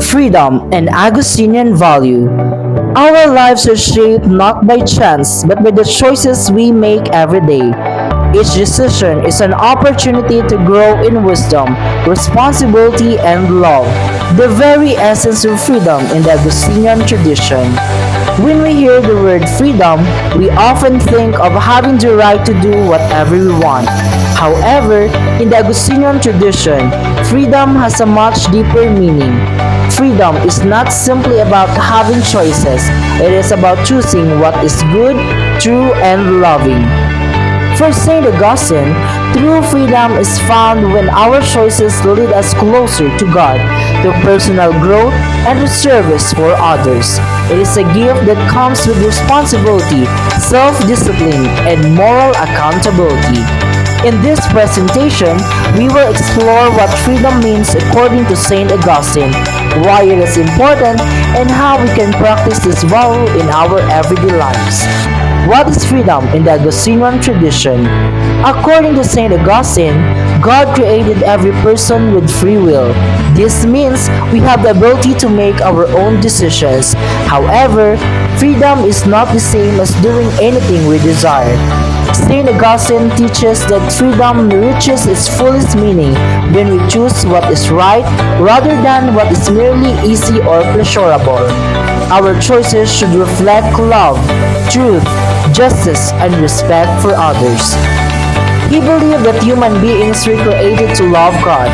Freedom, and Augustinian value. Our lives are shaped not by chance but by the choices we make every day. Each decision is an opportunity to grow in wisdom, responsibility, and love, the very essence of freedom in the Augustinian tradition. When we hear the word freedom, we often think of having the right to do whatever we want. However, in the Augustinian tradition, freedom has a much deeper meaning. Freedom is not simply about having choices, it is about choosing what is good, true, and loving. For St. Augustine, true freedom is found when our choices lead us closer to God, to personal growth, and to service for others. It is a gift that comes with responsibility, self-discipline, and moral accountability. In this presentation, we will explore what freedom means according to St. Augustine, why it is important, and how we can practice this value in our everyday lives. What is freedom in the Augustinian tradition? According to St. Augustine, God created every person with free will. This means we have the ability to make our own decisions. However, freedom is not the same as doing anything we desire. St. Augustine teaches that freedom reaches its fullest meaning when we choose what is right rather than what is merely easy or pleasurable. Our choices should reflect love, truth, justice, and respect for others. He believed that human beings were created to love God.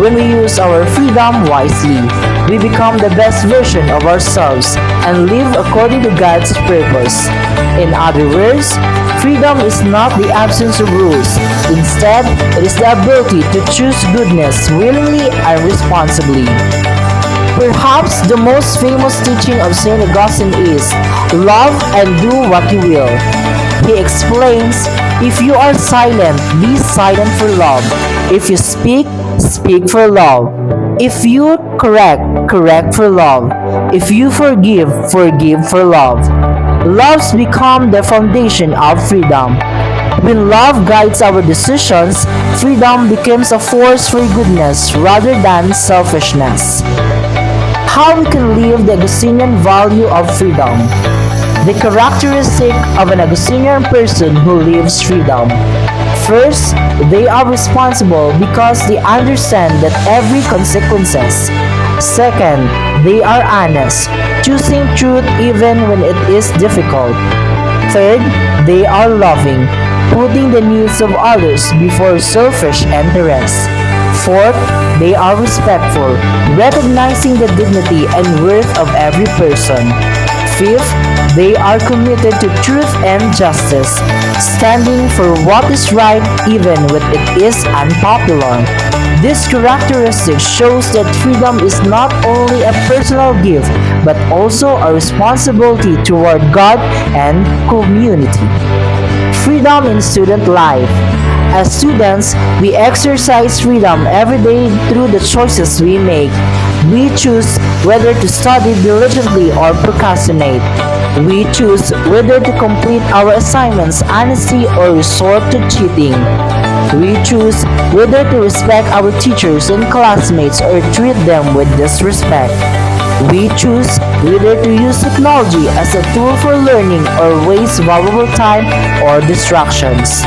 When we use our freedom wisely, we become the best version of ourselves and live according to God's purpose. In other words, freedom is not the absence of rules. Instead, it is the ability to choose goodness willingly and responsibly. Perhaps the most famous teaching of St. Augustine is, love and do what you will. He explains, if you are silent, be silent for love. If you speak, speak for love. If you correct, correct for love. If you forgive, forgive for love. Love's become the foundation of freedom. When love guides our decisions, freedom becomes a force for goodness rather than selfishness. How we can live the Augustinian value of freedom. The characteristic of an Augustinian person who lives freedom. First, they are responsible because they understand that every consequences. Second, they are honest, choosing truth even when it is difficult. Third, they are loving, putting the needs of others before selfish interests. Fourth, they are respectful, recognizing the dignity and worth of every person. Fifth, they are committed to truth and justice, standing for what is right even when it is unpopular. This characteristic shows that freedom is not only a personal gift but also a responsibility toward God and community. Freedom in student life. As students, we exercise freedom every day through the choices we make. We choose whether to study diligently or procrastinate. We choose whether to complete our assignments honestly or resort to cheating. We choose whether to respect our teachers and classmates or treat them with disrespect. We choose whether to use technology as a tool for learning or waste valuable time or distractions.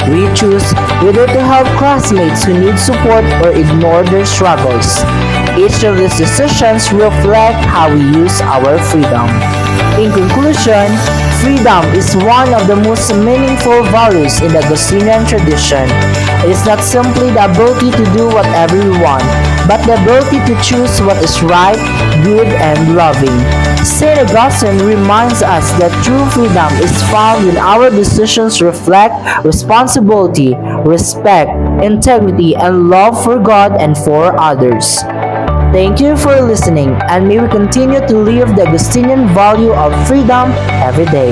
We choose whether to help classmates who need support or ignore their struggles. Each of these decisions reflect how we use our freedom. In conclusion, freedom is one of the most meaningful values in the Augustinian tradition. It is not simply the ability to do whatever we want, but the ability to choose what is right, good, and loving. St. Augustine reminds us that true freedom is found when our decisions reflect responsibility, respect, integrity, and love for God and for others. Thank you for listening, and may we continue to live the Augustinian value of freedom every day.